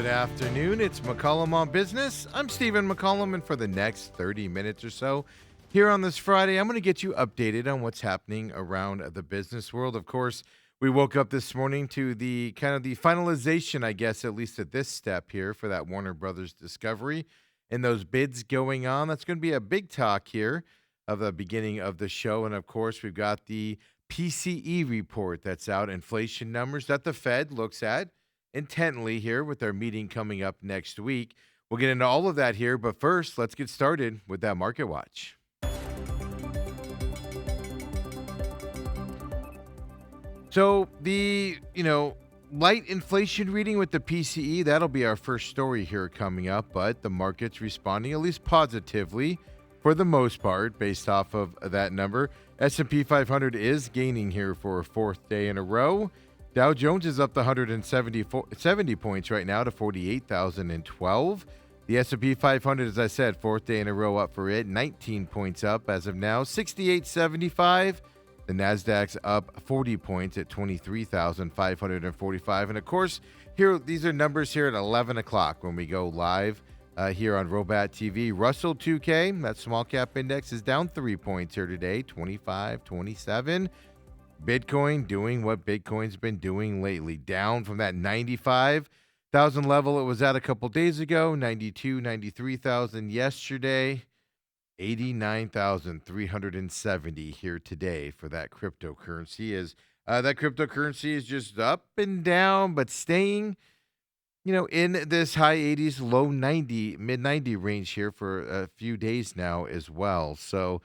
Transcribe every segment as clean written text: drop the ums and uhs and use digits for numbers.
Good afternoon. It's McCollum on Business. I'm Stephen McCollum, and for the next 30 minutes or so here on this Friday, I'm going to get you updated on what's happening around the business world. Of course, we woke up this morning to the kind of the finalization, I guess, at least at this step here for that Warner Brothers Discovery and those bids going on. That's going to be a big talk here of the beginning of the show. And of course, we've got the PCE report that's out, inflation numbers that the Fed looks at intently here with their meeting coming up next week. We'll get into all of that here, but first, let's get started with that market watch. So the, light inflation reading with the PCE, that'll be our first story here coming up, but the market's responding at least positively for the most part based off of that number. S&P 500 is gaining here for a fourth day in a row. Dow Jones is up to 170 points right now to 48,012. The S&P 500, as I said, fourth day in a row up for it, 19 points up as of now, 68.75. The Nasdaq's up 40 points at 23,545. And of course, here these are numbers here at 11 o'clock when we go live here on Robat TV. Russell 2K, that small cap index, is down 3 points here today, 25.27. Bitcoin doing what Bitcoin's been doing lately, down from that 95,000 level it was at a couple days ago, 93,000 yesterday, 89,370 here today for that cryptocurrency. That cryptocurrency is just up and down, but staying, in this high 80s, low 90, mid 90 range here for a few days now as well. So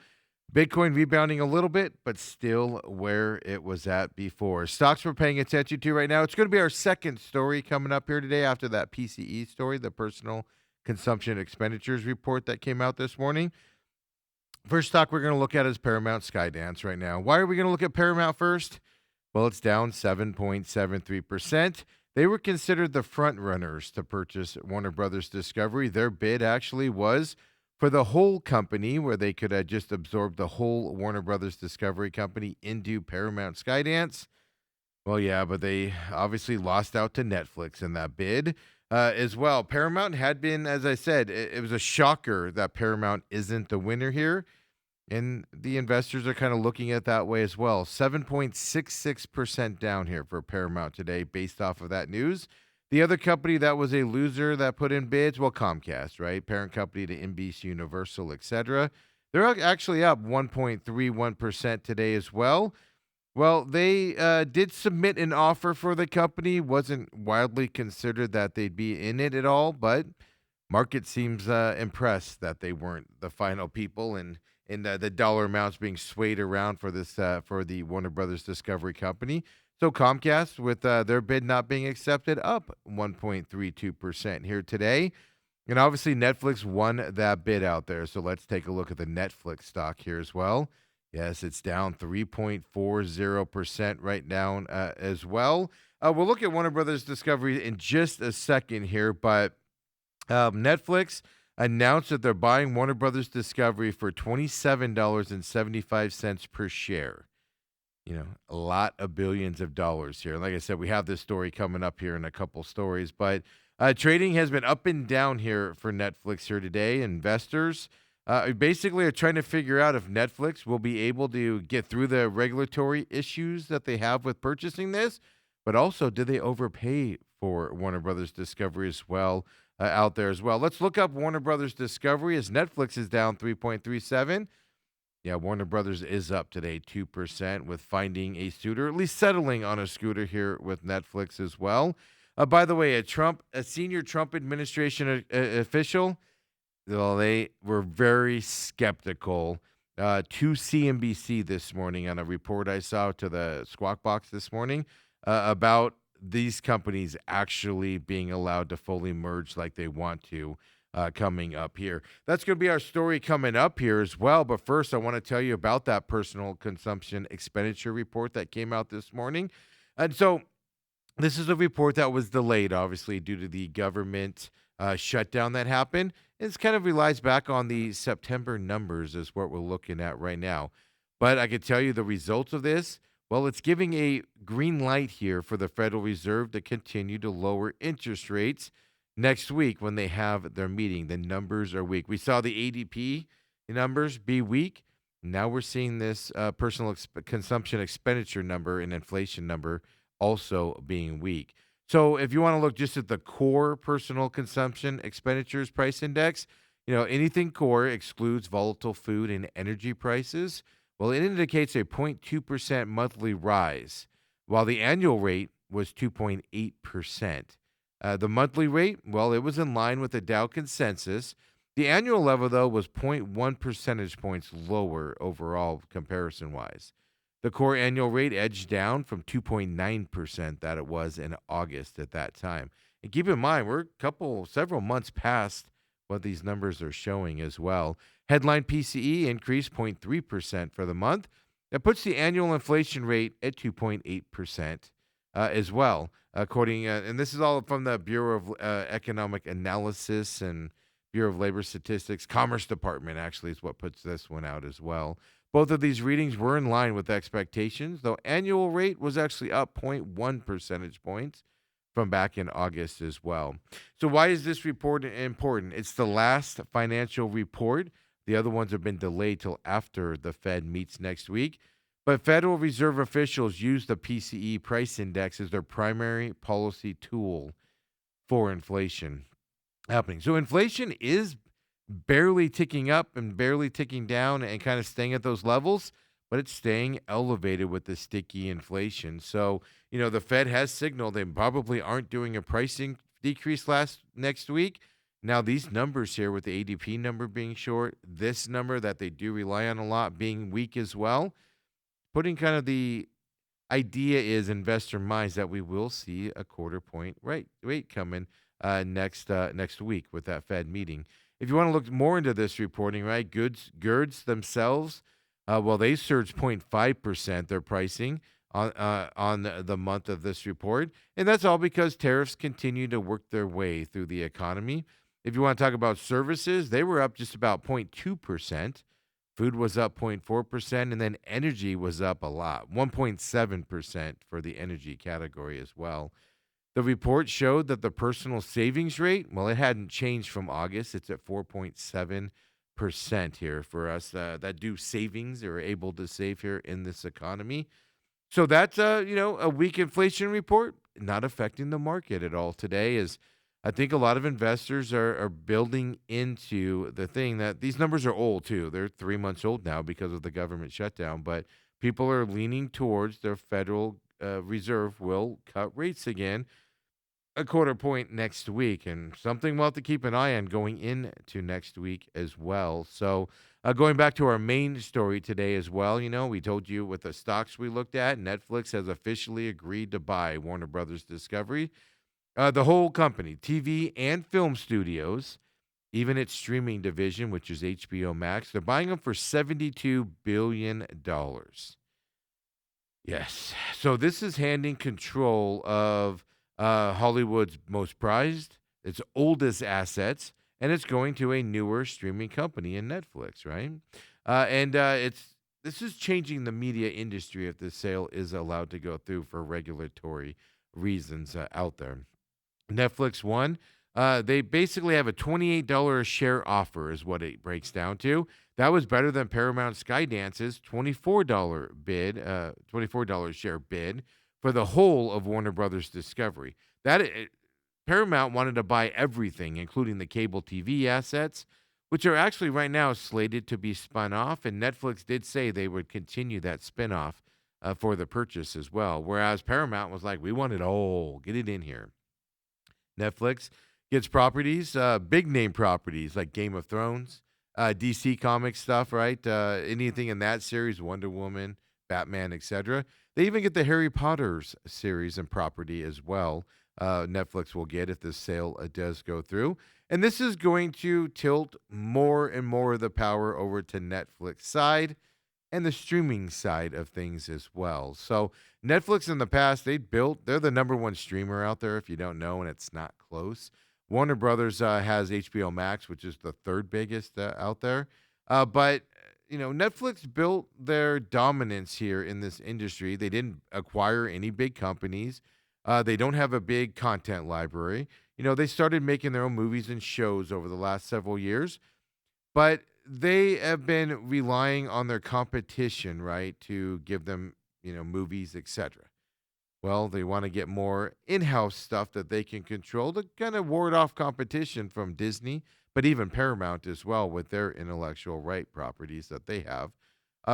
Bitcoin rebounding a little bit, but still where it was at before. Stocks we're paying attention to right now. It's going to be our second story coming up here today after that PCE story, the personal consumption expenditures report that came out this morning. First stock we're going to look at is Paramount Skydance right now. Why are we going to look at Paramount first? Well, it's down 7.73%. They were considered the front runners to purchase Warner Brothers Discovery. Their bid actually was for the whole company, where they could just absorb the whole Warner Brothers Discovery company into Paramount Skydance. Well, yeah, but they obviously lost out to Netflix in that bid as well. Paramount had been, as I said, it was a shocker that Paramount isn't the winner here. And the investors are kind of looking at it that way as well. 7.66% down here for Paramount today based off of that news. The other company that was a loser that put in bids, well, Comcast, right? Parent company to NBC Universal, etc. They're actually up 1.31% today as well. Well, they did submit an offer for the company. Wasn't widely considered that they'd be in it at all, but market seems impressed that they weren't the final people, and the dollar amounts being swayed around for this for the Warner Brothers Discovery company. So Comcast, with their bid not being accepted, up 1.32% here today. And obviously Netflix won that bid out there. So let's take a look at the Netflix stock here as well. Yes, it's down 3.40% right now as well. We'll look at Warner Brothers Discovery in just a second here, but Netflix announced that they're buying Warner Brothers Discovery for $27.75 per share. A lot of billions of dollars here. Like I said, we have this story coming up here in a couple stories, but trading has been up and down here for Netflix here today. Investors basically are trying to figure out if Netflix will be able to get through the regulatory issues that they have with purchasing this, but also, do they overpay for Warner Brothers Discovery as well out there as well? Let's look up Warner Brothers Discovery as Netflix is down 3.37. Yeah, Warner Brothers is up today 2% with finding a suitor, at least settling on a scooter here with Netflix as well. By the way, a senior Trump administration official, well, they were very skeptical to CNBC this morning on a report I saw to the Squawk Box this morning about these companies actually being allowed to fully merge like they want to. Coming up here. That's going to be our story coming up here as well. But first, I want to tell you about that personal consumption expenditure report that came out this morning. And so this is a report that was delayed, obviously, due to the government shutdown that happened. It's kind of relies back on the September numbers is what we're looking at right now. But I can tell you the results of this, well, it's giving a green light here for the Federal Reserve to continue to lower interest rates Next week, when they have their meeting, the numbers are weak. We saw the ADP numbers be weak. Now we're seeing this personal consumption expenditure number and inflation number also being weak. So if you want to look just at the core personal consumption expenditures price index, anything core excludes volatile food and energy prices. Well, it indicates a 0.2% monthly rise, while the annual rate was 2.8%. The monthly rate, well, it was in line with the Dow consensus. The annual level, though, was zero point 0.1 percentage points lower overall comparison wise. The core annual rate edged down from 2.9% that it was in August at that time. And keep in mind, we're several months past what these numbers are showing as well. Headline PCE increased 0.3% for the month. That puts the annual inflation rate at 2.8% as well, according, and this is all from the Bureau of Economic Analysis and Bureau of Labor Statistics. Commerce Department actually is what puts this one out as well. Both of these readings were in line with expectations, though annual rate was actually up zero point 0.1 percentage points from back in August as well. So why is this report important? It's the last financial report. The other ones have been delayed till after the Fed meets next week. But Federal Reserve officials use the PCE price index as their primary policy tool for inflation happening. So inflation is barely ticking up and barely ticking down and kind of staying at those levels, but it's staying elevated with the sticky inflation. So, the Fed has signaled they probably aren't doing a pricing decrease next week. Now, these numbers here with the ADP number being short, this number that they do rely on a lot being weak as well, putting kind of the idea is investor minds that we will see a quarter point rate coming next week with that Fed meeting. If you want to look more into this reporting, right, goods themselves, well, they surged 0.5% their pricing on the month of this report, and that's all because tariffs continue to work their way through the economy. If you want to talk about services, they were up just about 0.2%. Food was up 0.4%, and then energy was up a lot, 1.7% for the energy category as well. The report showed that the personal savings rate, well, it hadn't changed from August. It's at 4.7% here for us that do savings or are able to save here in this economy. So that's a weak inflation report, not affecting the market at all today. Is I think a lot of investors are building into the thing that these numbers are old too. They're 3 months old now because of the government shutdown, but people are leaning towards their Federal Reserve will cut rates again a quarter point next week, and something we'll have to keep an eye on going into next week as well. So, going back to our main story today as well, we told you with the stocks we looked at, Netflix has officially agreed to buy Warner Brothers Discovery, the whole company, TV and film studios, even its streaming division, which is HBO Max. They're buying them for $72 billion. Yes. So this is handing control of Hollywood's most prized, its oldest assets, and it's going to a newer streaming company in Netflix, right? And it's this is changing the media industry if the sale is allowed to go through for regulatory reasons out there. Netflix One, they basically have a $28 a share offer, is what it breaks down to. That was better than Paramount Skydance's $24 share bid for the whole of Warner Brothers Discovery. Paramount wanted to buy everything, including the cable TV assets, which are actually right now slated to be spun off. And Netflix did say they would continue that spinoff for the purchase as well. Whereas Paramount was like, we want it all, get it in here. Netflix gets properties, big name properties like Game of Thrones, DC Comics stuff, right? Anything in that series, Wonder Woman, Batman, etc. They even get the Harry Potter's series and property as well. Netflix will get if this sale does go through. And this is going to tilt more and more of the power over to Netflix side and the streaming side of things as well. So Netflix in the past, they're the number one streamer out there if you don't know, and it's not close. Warner Brothers has HBO Max, which is the third biggest out there. But Netflix built their dominance here in this industry. They didn't acquire any big companies. They don't have a big content library. They started making their own movies and shows over the last several years, but they have been relying on their competition, right, to give them, movies, etc. Well, they want to get more in-house stuff that they can control to kind of ward off competition from Disney, but even Paramount as well with their intellectual right properties that they have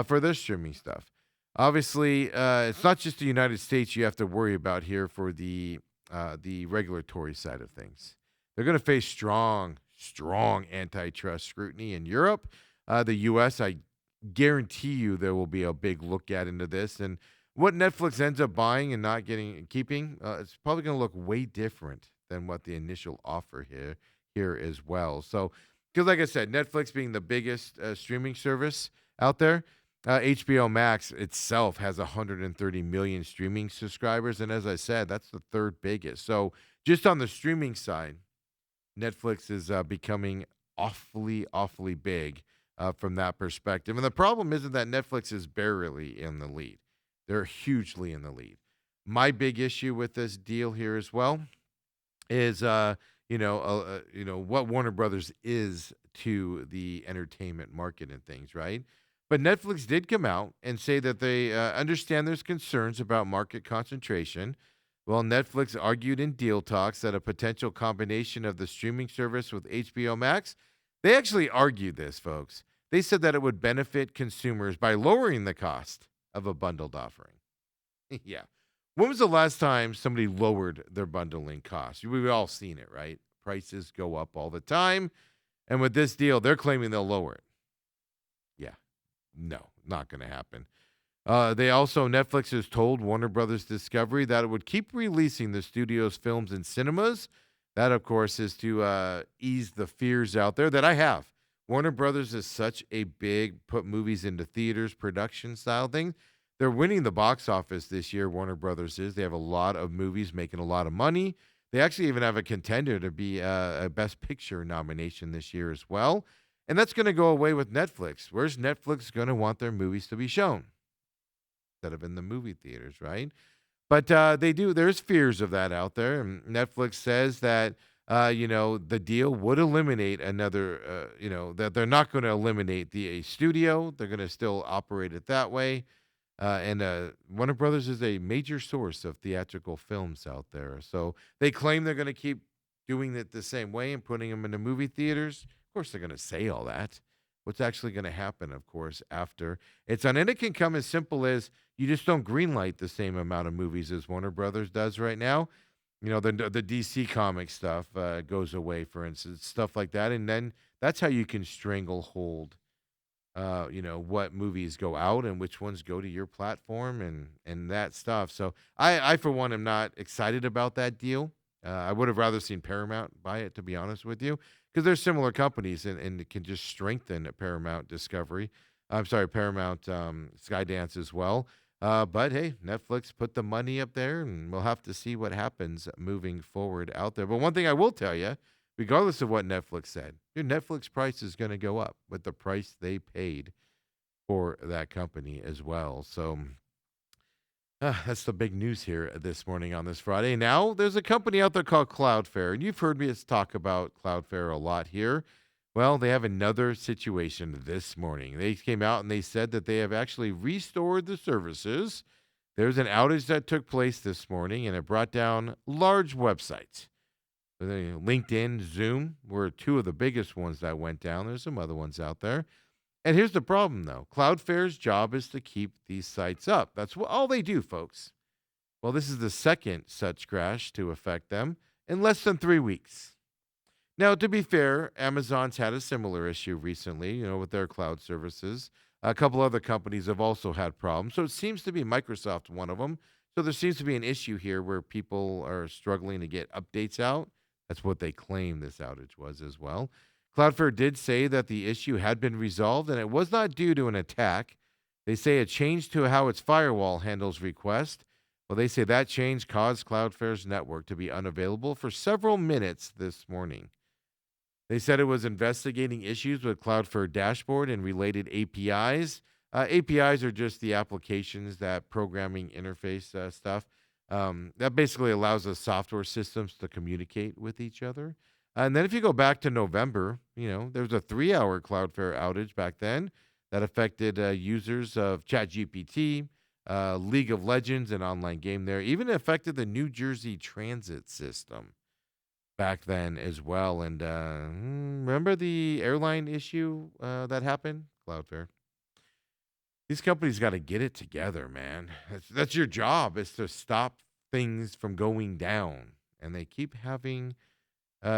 for their streaming stuff. Obviously, it's not just the United States you have to worry about here for the regulatory side of things. They're going to face strong antitrust scrutiny in Europe. The U.S., I guarantee you there will be a big look at into this. And what Netflix ends up buying and not getting keeping, it's probably going to look way different than what the initial offer here as well. So, because like I said, Netflix being the biggest streaming service out there, HBO Max itself has 130 million streaming subscribers, and as I said, that's the third biggest. So, just on the streaming side, Netflix is becoming awfully big from that perspective. And the problem isn't that Netflix is barely in the lead; they're hugely in the lead. My big issue with this deal here as well is, what Warner Brothers is to the entertainment market and things, right? But Netflix did come out and say that they understand there's concerns about market concentration. Well, Netflix argued in deal talks that a potential combination of the streaming service with HBO Max, they actually argued this, folks. They said that it would benefit consumers by lowering the cost of a bundled offering. Yeah. When was the last time somebody lowered their bundling costs? We've all seen it, right? Prices go up all the time. And with this deal, they're claiming they'll lower it. Yeah. No, not going to happen. Netflix has told Warner Brothers Discovery that it would keep releasing the studio's films in cinemas. That, of course, is to ease the fears out there that I have. Warner Brothers is such a big put movies into theaters production style thing. They're winning the box office this year. Warner Brothers is. They have a lot of movies making a lot of money. They actually even have a contender to be a Best Picture nomination this year as well. And that's going to go away with Netflix. Where's Netflix going to want their movies to be shown? Instead of in the movie theaters, right? But they do. There's fears of that out there. And Netflix says that, the deal would eliminate another, that they're not going to eliminate the a studio. They're going to still operate it that way. And Warner Brothers is a major source of theatrical films out there. So they claim they're going to keep doing it the same way and putting them into movie theaters. Of course, they're going to say all that. What's actually going to happen, of course, after it's on? And it can come as simple as you just don't greenlight the same amount of movies as Warner Brothers does right now. The DC comic stuff goes away, for instance, stuff like that. And then that's how you can stranglehold what movies go out and which ones go to your platform and that stuff. So I for one am not excited about that deal. I would have rather seen Paramount buy it, to be honest with you, because they're similar companies and it can just strengthen Paramount Discovery. I'm sorry, Paramount Skydance as well. But hey, Netflix put the money up there, and we'll have to see what happens moving forward out there. But one thing I will tell you, regardless of what Netflix said, your Netflix price is going to go up with the price they paid for that company as well. So that's the big news here this morning on this Friday. Now, there's a company out there called Cloudflare, and you've heard me talk about Cloudflare a lot here. Well, they have another situation this morning. They came out and they said that they have actually restored the services. There's an outage that took place this morning, and it brought down large websites. LinkedIn, Zoom were two of the biggest ones that went down. There's some other ones out there. And here's the problem, though. Cloudflare's job is to keep these sites up. That's all they do, folks. Well, this is the second such crash to affect them in less than 3 weeks. Now, to be fair, Amazon's had a similar issue recently, with their cloud services. A couple other companies have also had problems. So it seems to be Microsoft one of them. So there seems to be an issue here where people are struggling to get updates out. That's what they claim this outage was as well. Cloudflare did say that the issue had been resolved and it was not due to an attack. They say a change to how its firewall handles requests. Well, they say that change caused Cloudflare's network to be unavailable for several minutes this morning. They said it was investigating issues with Cloudflare dashboard and related APIs. APIs are just the applications, that programming interface stuff That basically allows the software systems to communicate with each other. And then if you go back to November, there was a 3-hour Cloudflare outage back then that affected users of ChatGPT, League of Legends, an online game there. Even affected the New Jersey transit system back then as well. And remember the airline issue that happened? Cloudflare. These companies got to get it together, man. That's your job is to stop things from going down, and they keep having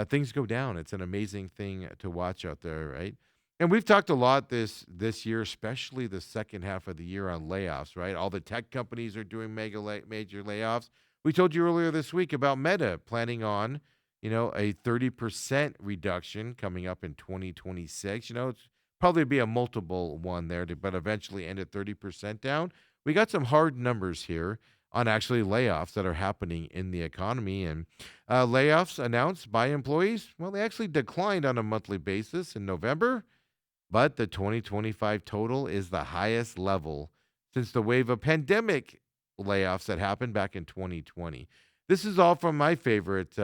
things go down. It's an amazing thing to watch out there, right? And we've talked a lot this year, especially the second half of the year, on layoffs, right? All the tech companies are doing major layoffs. We told you earlier this week about Meta planning on, a 30% reduction coming up in 2026. It's probably be a multiple one there, but eventually end at 30% down. We got some hard numbers here on actually layoffs that are happening in the economy. And layoffs announced by employees, well, they actually declined on a monthly basis in November, but the 2025 total is the highest level since the wave of pandemic layoffs that happened back in 2020. This is all from my favorite,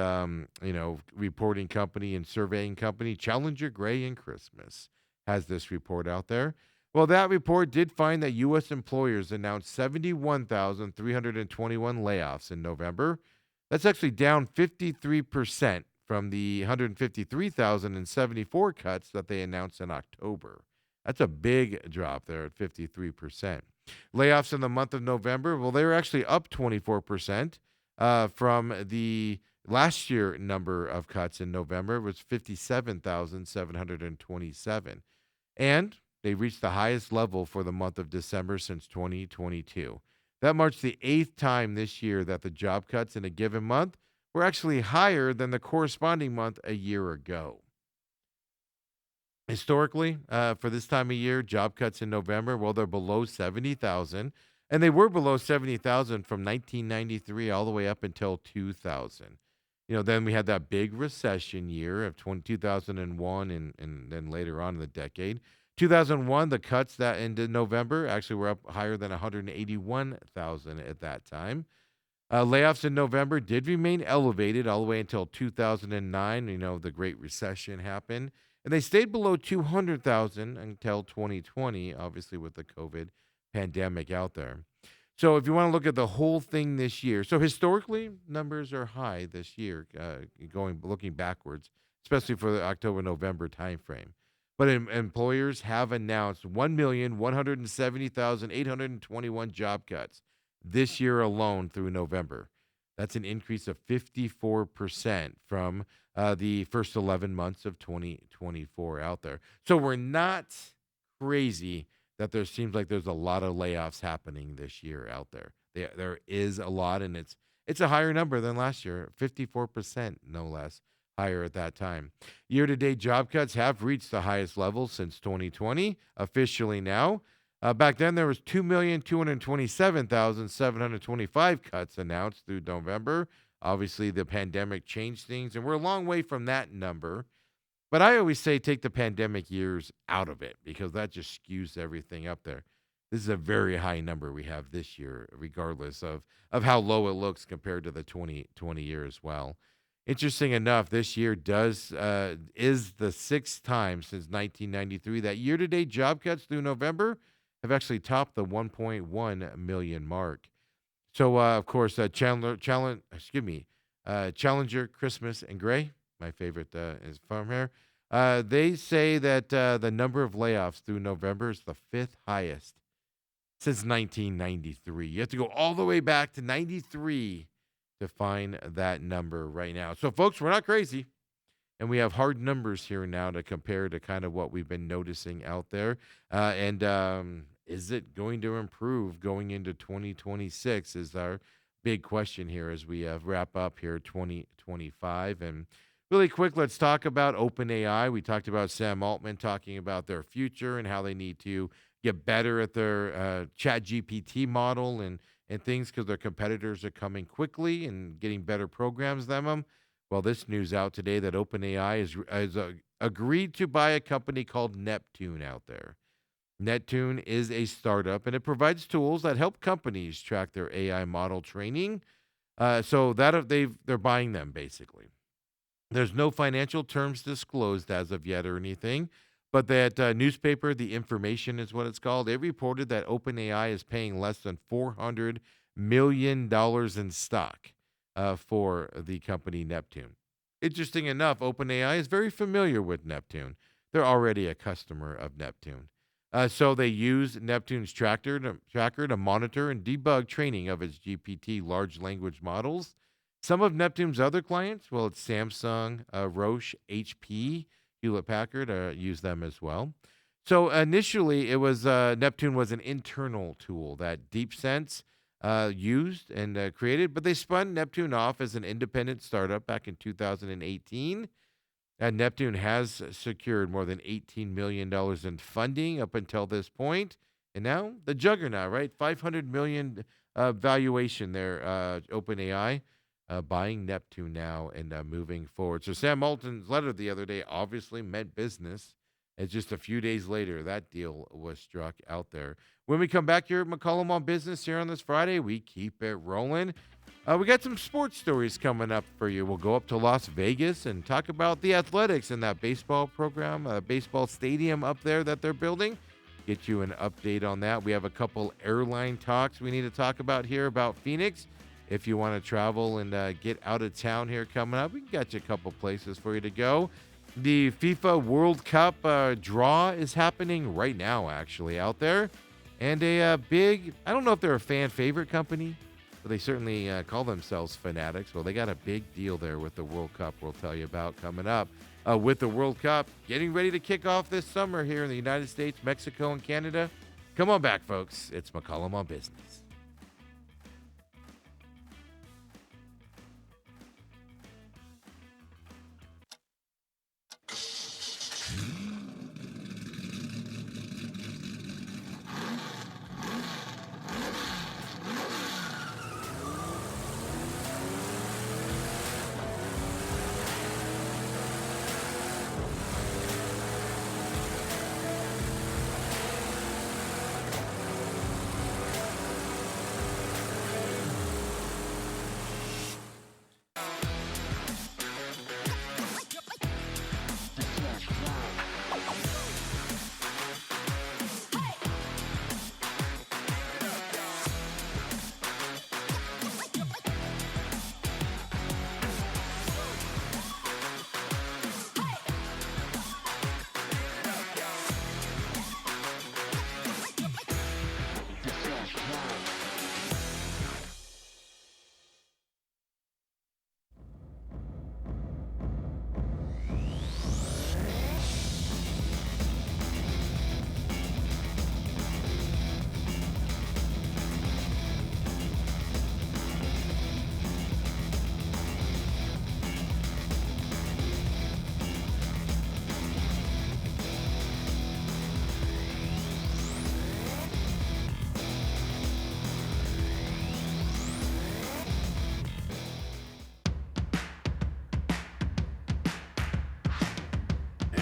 reporting company and surveying company, Challenger Gray and Christmas, has this report out there. Well, that report did find that U.S. employers announced 71,321 layoffs in November. That's actually down 53% from the 153,074 cuts that they announced in October. That's a big drop there at 53%. Layoffs in the month of November, well, they were actually up 24% from the last year number of cuts in November was 57,727. And they reached the highest level for the month of December since 2022. That marks the eighth time this year that the job cuts in a given month were actually higher than the corresponding month a year ago. Historically, for this time of year, job cuts in November, well, they're below 70,000, and they were below 70,000 from 1993 all the way up until 2000. Then we had that big recession year of 2001 and then later on in the decade. 2001, the cuts that ended November actually were up higher than 181,000 at that time. Layoffs in November did remain elevated all the way until 2009. The Great Recession happened. And they stayed below 200,000 until 2020, obviously with the COVID pandemic out there. So if you want to look at the whole thing this year, so historically numbers are high this year, looking backwards, especially for the October-November timeframe. But employers have announced 1,170,821 job cuts this year alone through November. That's an increase of 54% from the first 11 months of 2024 out there. So we're not crazy that there seems like there's a lot of layoffs happening this year out there. There is a lot, and it's a higher number than last year, 54%, no less, higher at that time. Year-to-date job cuts have reached the highest level since 2020, officially now. Back then, there was 2,227,725 cuts announced through November. Obviously, the pandemic changed things, and we're a long way from that number. But I always say take the pandemic years out of it because that just skews everything up there. This is a very high number we have this year, regardless of how low it looks compared to the 2020 year as well. Interesting enough, this year is the sixth time since 1993 that year-to-date job cuts through November have actually topped the 1.1 million mark. So, of course, Challenger, Christmas, and Gray, my favorite is from here. They say that the number of layoffs through November is the fifth highest since 1993. You have to go all the way back to 93 to find that number right now. So, folks, we're not crazy. And we have hard numbers here now to compare to kind of what we've been noticing out there. Is it going to improve going into 2026 is our big question here as we wrap up here 2025. And really quick, let's talk about OpenAI. We talked about Sam Altman talking about their future and how they need to get better at their chat GPT model and things because their competitors are coming quickly and getting better programs than them. Well, this news out today that OpenAI has agreed to buy a company called Neptune out there. Neptune is a startup, and it provides tools that help companies track their AI model training. So they're buying them basically. There's no financial terms disclosed as of yet or anything, but that newspaper, The Information is what it's called, it reported that OpenAI is paying less than $400 million in stock for the company Neptune. Interesting enough, OpenAI is very familiar with Neptune. They're already a customer of Neptune. So they use Neptune's tracker to monitor and debug training of its GPT large language models. Some of Neptune's other clients, well, it's Samsung, Roche, HP, Hewlett Packard, use them as well. So initially, it was Neptune was an internal tool that DeepSense used and created, but they spun Neptune off as an independent startup back in 2018. And Neptune has secured more than $18 million in funding up until this point. And now the juggernaut, right? $500 million valuation there, OpenAI buying Neptune now and moving forward. So Sam Altman's letter the other day obviously meant business. As just a few days later, that deal was struck out there. When we come back here at McCollum on Business here on this Friday, we keep it rolling. We got some sports stories coming up for you. We'll go up to Las Vegas and talk about the athletics in that baseball program, baseball stadium up there that they're building. Get you an update on that. We have a couple airline talks we need to talk about here about Phoenix. If you want to travel and get out of town here coming up, we got you a couple places for you to go. The FIFA World Cup draw is happening right now, actually, out there. And a big, I don't know if they're a fan favorite company, but they certainly call themselves fanatics. Well, they got a big deal there with the World Cup we'll tell you about coming up. With the World Cup getting ready to kick off this summer here in the United States, Mexico, and Canada. Come on back, folks. It's McCollum on Business.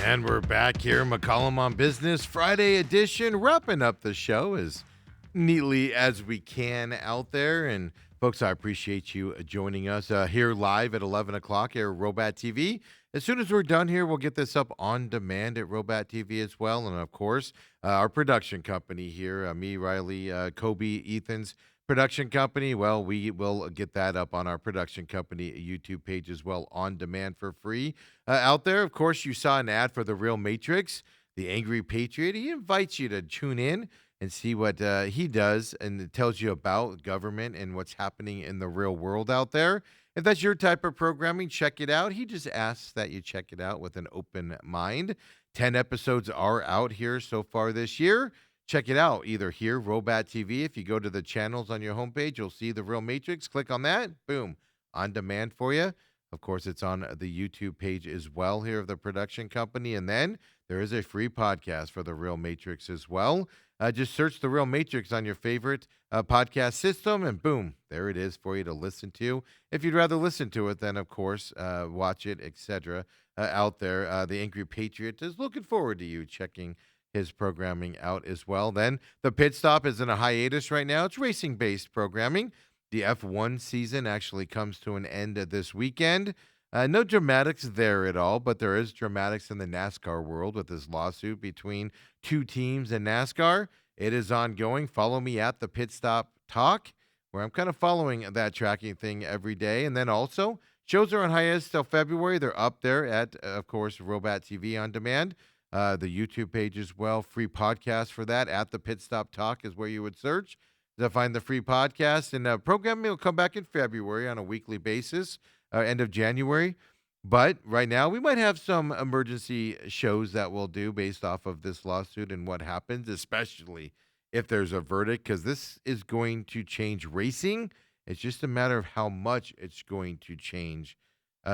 And we're back here, McCollum on Business, Friday edition, wrapping up the show as neatly as we can out there. And folks, I appreciate you joining us here live at 11 o'clock here at Robat TV. As soon as we're done here, we'll get this up on demand at Robat TV as well. And of course, our production company here, me, Riley, Kobe, Ethan's production company. Well, we will get that up on our production company YouTube page as well on demand for free. Out there, of course, you saw an ad for the Real Matrix, the Angry Patriot. He invites you to tune in and see what he does, and it tells you about government and what's happening in the real world out there. If that's your type of programming, check it out. He just asks that you check it out with an open mind. 10 episodes are out here so far this year. Check it out either here, Robat TV. If you go to the channels on your homepage, you'll see the Real Matrix. Click on that. Boom. On demand for you. Of course, it's on the YouTube page as well here of the production company. And then there is a free podcast for the Real Matrix as well. Just search the Real Matrix on your favorite podcast system, and boom, there it is for you to listen to. If you'd rather listen to it, then of course watch it, etc. Out there. The Angry Patriot is looking forward to you checking his programming out as well. Then the Pit Stop is in a hiatus right now. It's racing-based programming. The F1 season actually comes to an end this weekend. No dramatics there at all, but there is dramatics in the NASCAR world with this lawsuit between two teams in NASCAR. It is ongoing. Follow me at the Pit Stop Talk, where I'm kind of following that tracking thing every day. And then also, shows are on hiatus till February. They're up there at, of course, Robat TV on demand. The YouTube page as well. Free podcast for that at the Pit Stop Talk is where you would search to find the free podcast. And programming will come back in February on a weekly basis, end of January. But right now, we might have some emergency shows that we'll do based off of this lawsuit and what happens, especially if there's a verdict, because this is going to change racing. It's just a matter of how much it's going to change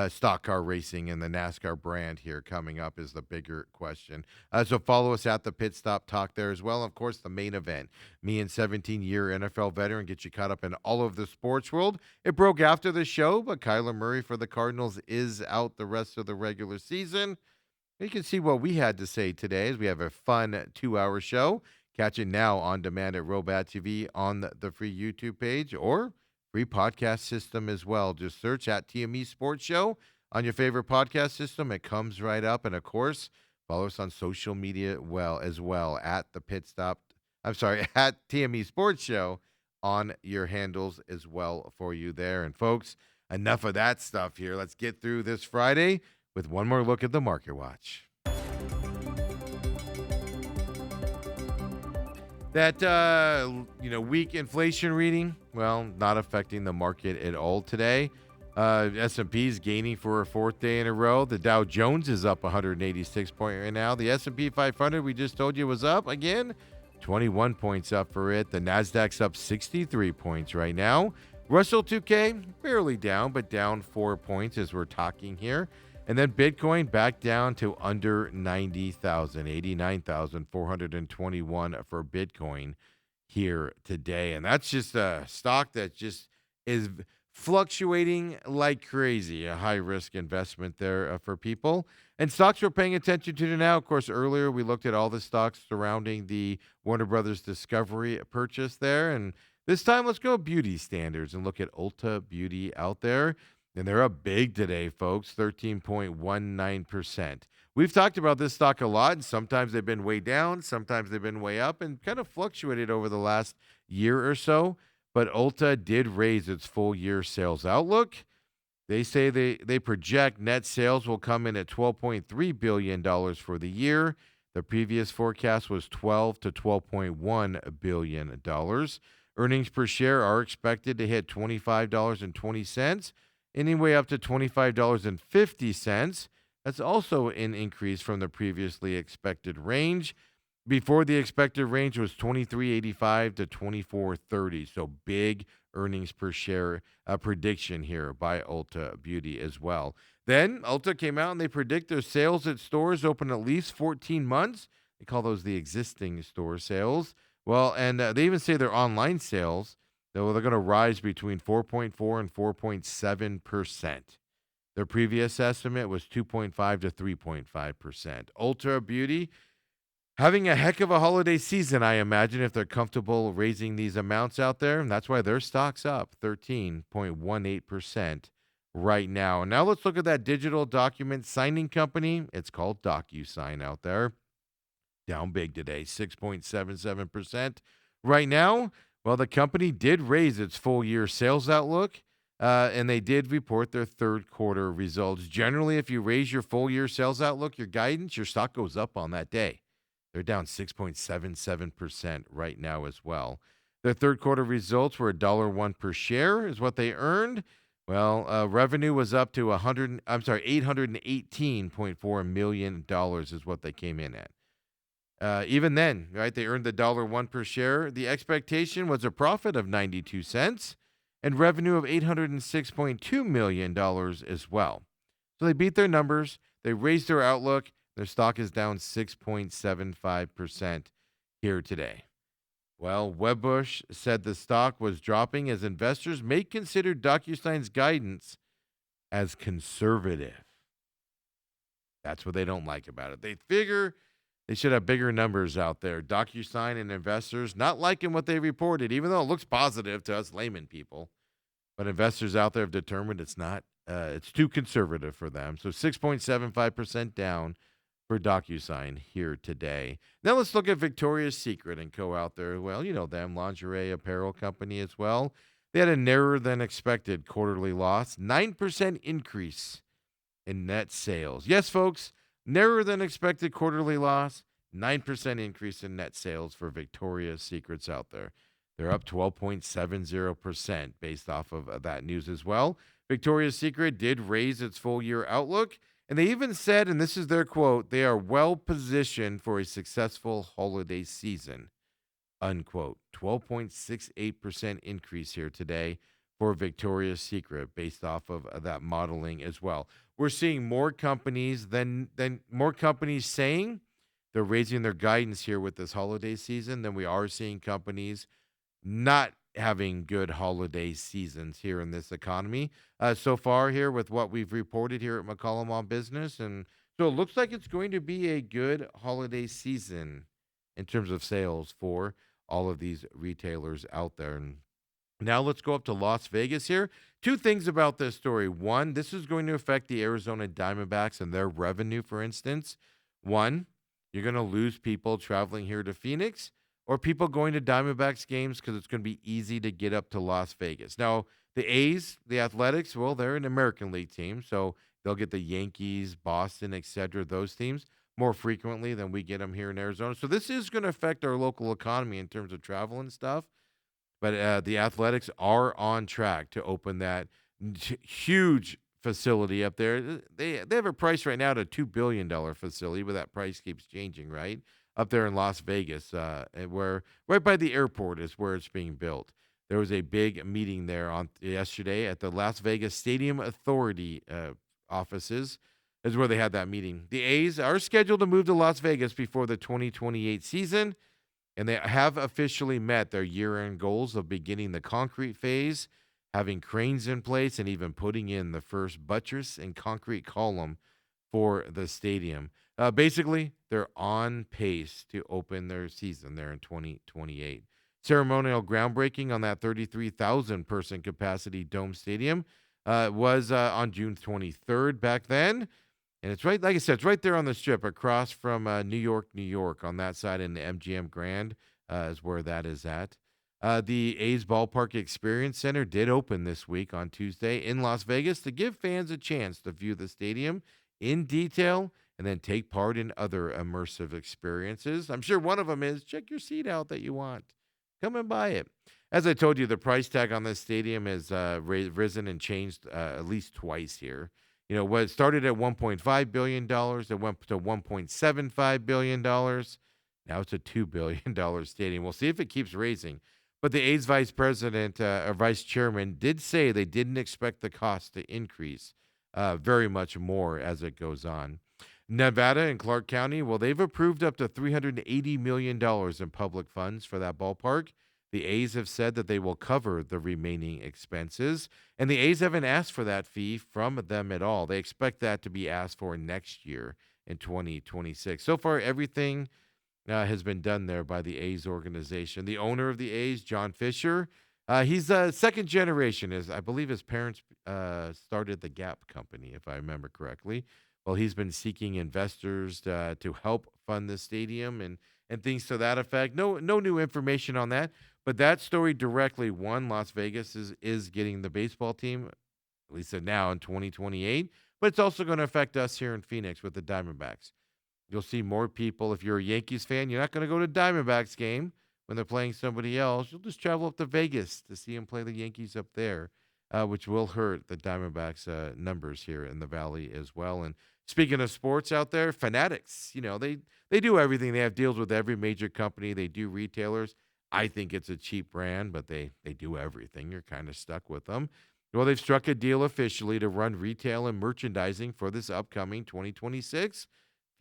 stock car racing and the NASCAR brand here coming up is the bigger question. So follow us at the Pit Stop Talk there as well. Of course, the main event. Me and 17-year NFL veteran get you caught up in all of the sports world. It broke after the show, but Kyler Murray for the Cardinals is out the rest of the regular season. You can see what we had to say today as we have a fun 2-hour show. Catch it now on demand at Robat TV on the free YouTube page or free podcast system as well. Just search at TME Sports Show on your favorite podcast system. It comes right up. And of course, follow us on social media as well at the Pit Stop. I'm sorry, at TME Sports Show on your handles as well for you there. And folks, enough of that stuff here. Let's get through this Friday with one more look at the Market Watch. That weak inflation reading, well, not affecting the market at all today. S&P is gaining for a fourth day in a row. The Dow Jones is up 186 points right now. The S&P 500, we just told you, was up again, 21 points up for it. The Nasdaq's up 63 points right now. Russell 2K barely down, but down 4 points as we're talking here. And then Bitcoin back down to under 90,000, 89,421 for Bitcoin here today. And that's just a stock that just is fluctuating like crazy, a high-risk investment there for people. And stocks we're paying attention to now, of course, earlier we looked at all the stocks surrounding the Warner Brothers Discovery purchase there. And this time, let's go beauty standards and look at Ulta Beauty out there. And they're up big today, folks, 13.19%. We've talked about this stock a lot, and sometimes they've been way down, sometimes they've been way up, and kind of fluctuated over the last year or so. But Ulta did raise its full-year sales outlook. They say they project net sales will come in at $12.3 billion for the year. The previous forecast was $12 to $12.1 billion. Earnings per share are expected to hit $25.20. Anyway up to $25.50. That's also an increase from the previously expected range. Before, the expected range was $23.85 to $24.30. So big earnings per share prediction here by Ulta Beauty as well. Then Ulta came out and they predict their sales at stores open at least 14 months. They call those the existing store sales. Well, and they even say their online sales, they're going to rise between 4.4 and 4.7%. Their previous estimate was 2.5 to 3.5%. Ulta Beauty having a heck of a holiday season, I imagine, if they're comfortable raising these amounts out there. And that's why their stock's up 13.18% right now. And now let's look at that digital document signing company. It's called DocuSign out there. Down big today, 6.77%. Right now, well, the company did raise its full-year sales outlook, and they did report their third quarter results. Generally, if you raise your full-year sales outlook, your guidance, your stock goes up on that day. They're down 6.77% right now as well. Their third quarter results were $1.01 per share is what they earned. Well, revenue was up to $818.4 million is what they came in at. Even then, right, they earned the $1 per share. The expectation was a profit of 92 cents and revenue of $806.2 million as well. So they beat their numbers. They raised their outlook. Their stock is down 6.75% here today. Well, Wedbush said the stock was dropping as investors may consider DocuSign's guidance as conservative. That's what they don't like about it. They figure they should have bigger numbers out there. DocuSign and investors not liking what they reported, even though it looks positive to us layman people. But investors out there have determined it's not, it's too conservative for them. So 6.75% down for DocuSign here today. Now let's look at Victoria's Secret and Co. out there. Well, you know them, lingerie apparel company as well. They had a narrower than expected quarterly loss, 9% increase in net sales. Yes, folks, narrower than expected quarterly loss, 9% increase in net sales for Victoria's Secrets out there. They're up 12.70% based off of that news as well. Victoria's Secret did raise its full year outlook, and they even said, and this is their quote, they are well positioned for a successful holiday season, unquote. 12.68% increase here today for Victoria's Secret based off of that modeling as well. We're seeing more companies than more companies saying they're raising their guidance here with this holiday season than we are seeing companies not having good holiday seasons here in this economy so far here with what we've reported here at McCollum on Business. And so it looks like it's going to be a good holiday season in terms of sales for all of these retailers out there. And now let's go up to Las Vegas here. Two things about this story. One, this is going to affect the Arizona Diamondbacks and their revenue, for instance. One, you're going to lose people traveling here to Phoenix or people going to Diamondbacks games because it's going to be easy to get up to Las Vegas. Now, the A's, the Athletics, well, they're an American League team, so they'll get the Yankees, Boston, etc., those teams more frequently than we get them here in Arizona. So this is going to affect our local economy in terms of travel and stuff. But the Athletics are on track to open that huge facility up there. They have a price right now at a $2 billion facility, but that price keeps changing, right? Up there in Las Vegas, and where right by the airport is where it's being built. There was a big meeting there on yesterday at the Las Vegas Stadium Authority offices. Is where they had that meeting. The A's are scheduled to move to Las Vegas before the 2028 season, and they have officially met their year-end goals of beginning the concrete phase, having cranes in place, and even putting in the first buttress and concrete column for the stadium. Basically, they're on pace to open their season there in 2028. Ceremonial groundbreaking on that 33,000 person capacity dome stadium was on June 23rd back then. And it's right, like I said, it's right there on the strip across from New York, New York, on that side in the MGM Grand is where that is at. The A's Ballpark Experience Center did open this week on Tuesday in Las Vegas to give fans a chance to view the stadium in detail and then take part in other immersive experiences. I'm sure one of them is check your seat out that you want. Come and buy it. As I told you, the price tag on this stadium has risen and changed at least twice here. You know, what started at $1.5 billion, it went to $1.75 billion. Now it's a $2 billion stadium. We'll see if it keeps raising. But the A's vice president or vice chairman did say they didn't expect the cost to increase very much more as it goes on. Nevada and Clark County, well, they've approved up to $380 million in public funds for that ballpark. The A's have said that they will cover the remaining expenses, and the A's haven't asked for that fee from them at all. They expect that to be asked for next year in 2026. So far, everything has been done there by the A's organization. The owner of the A's, John Fisher, he's second generation. I believe his parents started the Gap Company, if I remember correctly. Well, he's been seeking investors to help fund the stadium and things to that effect. No new information on that, but that story directly one Las Vegas is getting the baseball team, at least now in 2028. But it's also going to affect us here in Phoenix with the Diamondbacks. You'll see more people. If you're a Yankees fan, you're not going to go to Diamondbacks game when they're playing somebody else. You'll just travel up to Vegas to see them play the Yankees up there, which will hurt the Diamondbacks' numbers here in the Valley as well. And speaking of sports out there, Fanatics, you know, they do everything. They have deals with every major company. They do retailers. I think it's a cheap brand, but they do everything. You're kind of stuck with them. Well, they've struck a deal officially to run retail and merchandising for this upcoming 2026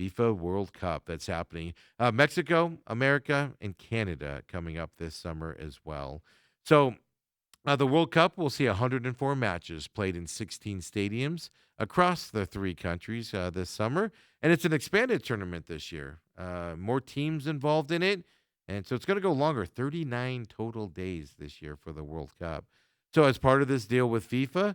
FIFA World Cup that's happening. Mexico, America, and Canada coming up this summer as well. So the World Cup will see 104 matches played in 16 stadiums across the three countries this summer. And it's an expanded tournament this year. More teams involved in it. And so it's going to go longer, 39 total days this year for the World Cup. So, as part of this deal with FIFA,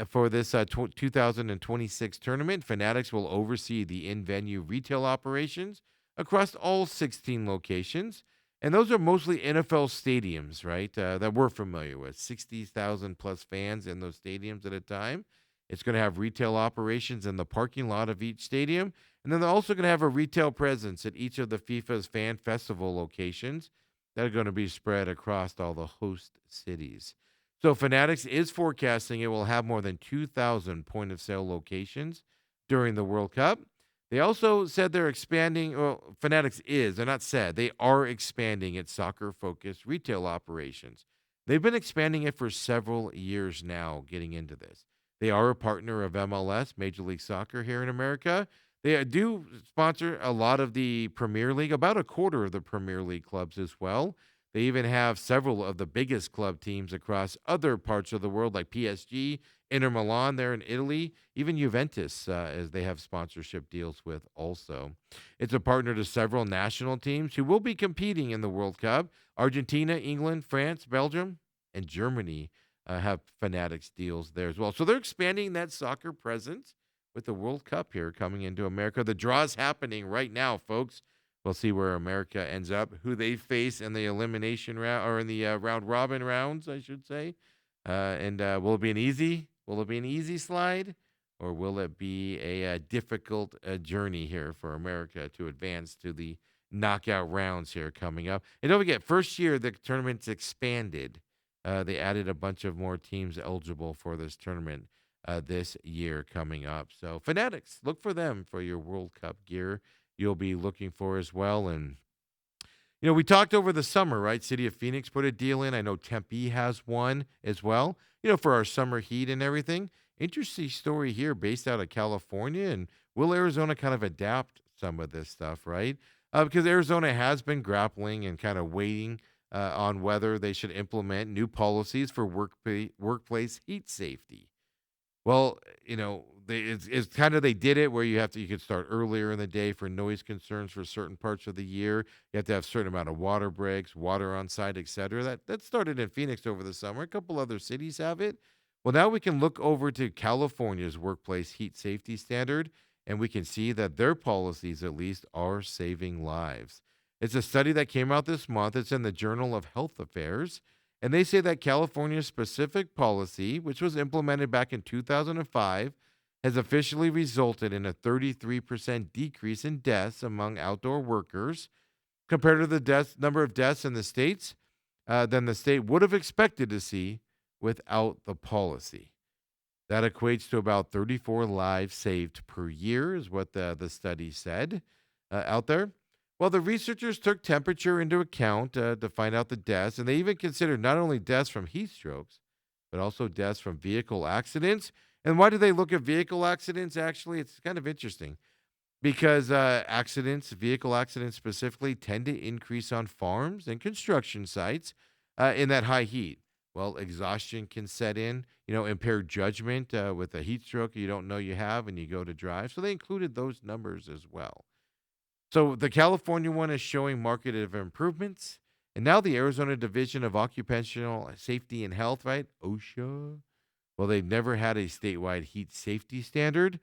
for this 2026 tournament, Fanatics will oversee the in-venue retail operations across all 16 locations, and those are mostly NFL stadiums, right? That we're familiar with, 60,000 plus fans in those stadiums at a time. It's going to have retail operations in the parking lot of each stadium, and then they're also going to have a retail presence at each of the FIFA's fan festival locations that are going to be spread across all the host cities. So Fanatics is forecasting it will have more than 2,000 point of sale locations during the World Cup. They also said they're expanding. Well, Fanatics is, they're not said, they are expanding its soccer focused retail operations. They've been expanding it for several years now, getting into this. They are a partner of MLS, Major League Soccer here in America. They do sponsor a lot of the Premier League, about a quarter of the Premier League clubs as well. They even have several of the biggest club teams across other parts of the world, like PSG, Inter Milan there in Italy, even Juventus, as they have sponsorship deals with also. It's a partner to several national teams who will be competing in the World Cup. Argentina, England, France, Belgium, and Germany have Fanatics deals there as well. So they're expanding that soccer presence with the World Cup here coming into America. The draw's happening right now, folks. We'll see where America ends up, who they face in the elimination round or in the round robin rounds, I should say. And will it be an easy? Will it be an easy slide, or will it be a difficult journey here for America to advance to the knockout rounds here coming up? And don't forget, first year the tournament's expanded. They added a bunch of more teams eligible for this tournament this year coming up. So Fanatics, look for them for your World Cup gear you'll be looking for as well. And, we talked over the summer, right? City of Phoenix put a deal in. I know Tempe has one as well, for our summer heat and everything. Interesting story here based out of California. And will Arizona kind of adapt some of this stuff, right? Because Arizona has been grappling and kind of waiting on whether they should implement new policies for workplace heat safety. Well, it's kind of they did it where you could start earlier in the day for noise concerns for certain parts of the year. You have to have a certain amount of water breaks, water on site, etc. That started in Phoenix over the summer. A couple other cities have it. Well, now we can look over to California's workplace heat safety standard, and we can see that their policies, at least, are saving lives. It's a study that came out this month. It's in the Journal of Health Affairs. And they say that California's specific policy, which was implemented back in 2005, has officially resulted in a 33% decrease in deaths among outdoor workers compared to the number of deaths in the states than the state would have expected to see without the policy. That equates to about 34 lives saved per year, is what the study said out there. Well, the researchers took temperature into account to find out the deaths, and they even considered not only deaths from heat strokes, but also deaths from vehicle accidents. And why do they look at vehicle accidents? Actually, it's kind of interesting because vehicle accidents specifically, tend to increase on farms and construction sites in that high heat. Well, exhaustion can set in, impaired judgment with a heat stroke you don't know you have and you go to drive. So they included those numbers as well. So the California one is showing market improvements. And now the Arizona Division of Occupational Safety and Health, right? OSHA. Well, they've never had a statewide heat safety standard.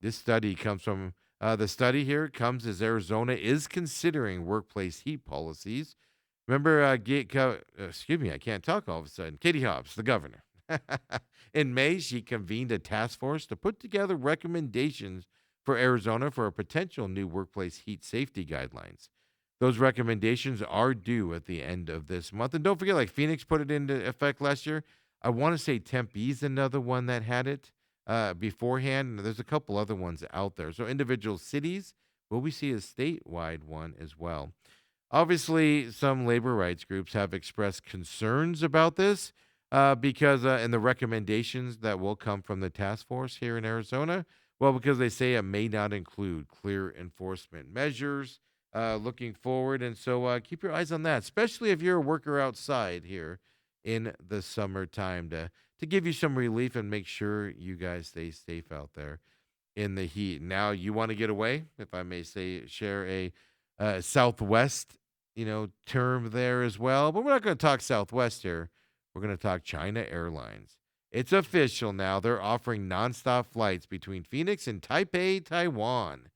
This study comes from the study here comes as Arizona is considering workplace heat policies. Remember, excuse me, I can't talk all of a sudden. Katie Hobbs, the governor. In May, she convened a task force to put together recommendations for Arizona for a potential new workplace heat safety guidelines. Those recommendations are due at the end of this month. And don't forget, like Phoenix put it into effect last year. I want to say Tempe's another one that had it beforehand. And there's a couple other ones out there. So individual cities, will we see a statewide one as well? Obviously, some labor rights groups have expressed concerns about this because in the recommendations that will come from the task force here in Arizona, well, because they say it may not include clear enforcement measures looking forward. And so keep your eyes on that, especially if you're a worker outside here in the summertime to give you some relief and make sure you guys stay safe out there in the heat. Now, you want to get away, if I may say, share a Southwest, term there as well. But we're not going to talk Southwest here. We're going to talk China Airlines. It's official now. They're offering nonstop flights between Phoenix and Taipei, Taiwan.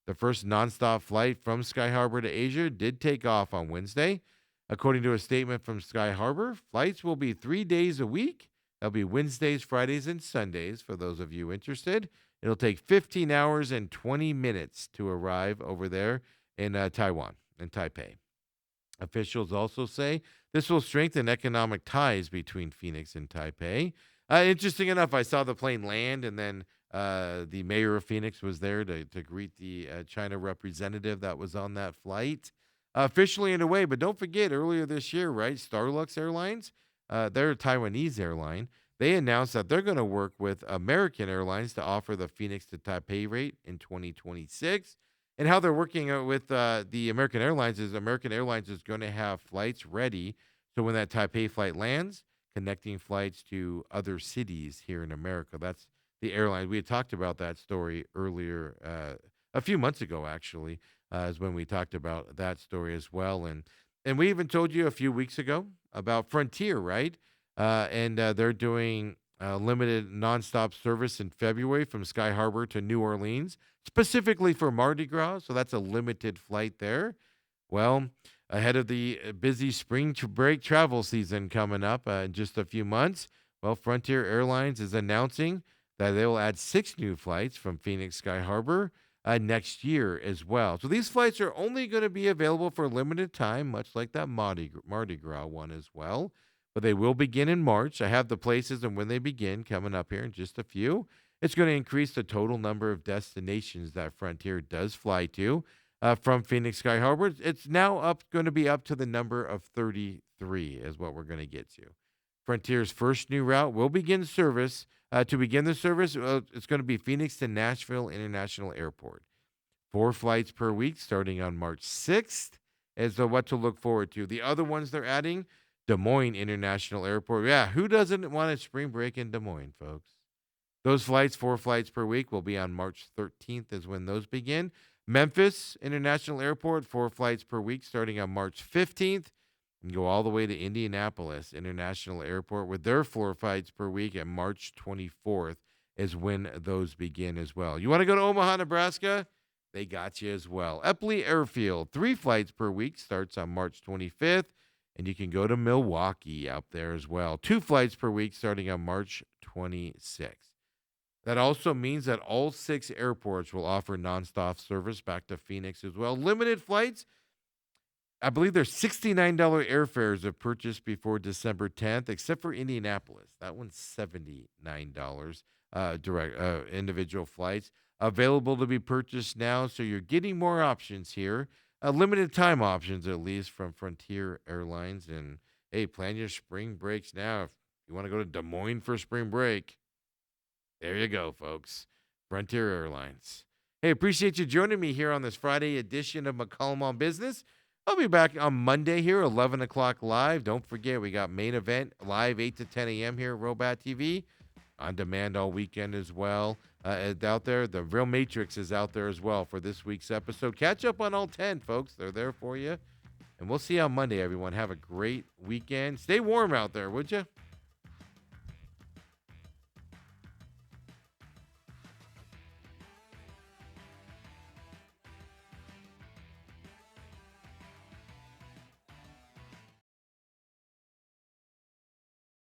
The first nonstop flight from Sky Harbor to Asia did take off on Wednesday. According to a statement from Sky Harbor, flights will be 3 days a week. That'll be Wednesdays, Fridays, and Sundays for those of you interested. It'll take 15 hours and 20 minutes to arrive over there in Taiwan, in Taipei. Officials also say this will strengthen economic ties between Phoenix and Taipei. Interesting enough, I saw the plane land, and then the mayor of Phoenix was there to greet the China representative that was on that flight. Officially underway, but don't forget, earlier this year, right, Starlux Airlines, they're a Taiwanese airline. They announced that they're going to work with American Airlines to offer the Phoenix to Taipei rate in 2026. And how they're working with the American Airlines is going to have flights ready. So when that Taipei flight lands, connecting flights to other cities here in America. That's the airline. We had talked about that story earlier, a few months ago, actually, is when we talked about that story as well. And we even told you a few weeks ago about Frontier, right? And they're doing limited nonstop service in February from Sky Harbor to New Orleans, specifically for Mardi Gras. So that's a limited flight there. Well, ahead of the busy spring break travel season coming up in just a few months, well, Frontier Airlines is announcing that they will add 6 new flights from Phoenix Sky Harbor next year as well. So these flights are only going to be available for a limited time, much like that Mardi Gras one as well. But they will begin in March. I have the places and when they begin coming up here in just a few. It's going to increase the total number of destinations that Frontier does fly to from Phoenix Sky Harbor. It's now going to be up to the number of 33 is what we're going to get to. Frontier's first new route will begin service. To begin the service, it's going to be Phoenix to Nashville International Airport. 4 flights per week starting on March 6th is what to look forward to. The other ones they're adding, Des Moines International Airport. Yeah, who doesn't want a spring break in Des Moines, folks? Those flights, 4 flights per week, will be on March 13th is when those begin. Memphis International Airport, 4 flights per week starting on March 15th. And go all the way to Indianapolis International Airport with their 4 flights per week, and March 24th is when those begin as well. You want to go to Omaha, Nebraska? They got you as well. Eppley Airfield, 3 flights per week, starts on March 25th. And you can go to Milwaukee out there as well. 2 flights per week starting on March 26th. That also means that all 6 airports will offer nonstop service back to Phoenix as well. Limited flights. I believe there's $69 airfares are purchased before December 10th, except for Indianapolis. That one's $79 direct individual flights available to be purchased now. So you're getting more options here. Limited time options, at least, from Frontier Airlines. And, hey, plan your spring breaks now. If you want to go to Des Moines for spring break, there you go, folks. Frontier Airlines. Hey, appreciate you joining me here on this Friday edition of McCollum on Business. I'll be back on Monday here, 11 o'clock live. Don't forget, we got main event live 8 to 10 a.m. here at Robat TV. On demand all weekend as well. Out there, the Real Matrix is out there as well for this week's episode. Catch up on all 10, folks. They're there for you. And we'll see you on Monday, everyone. Have a great weekend. Stay warm out there, would you?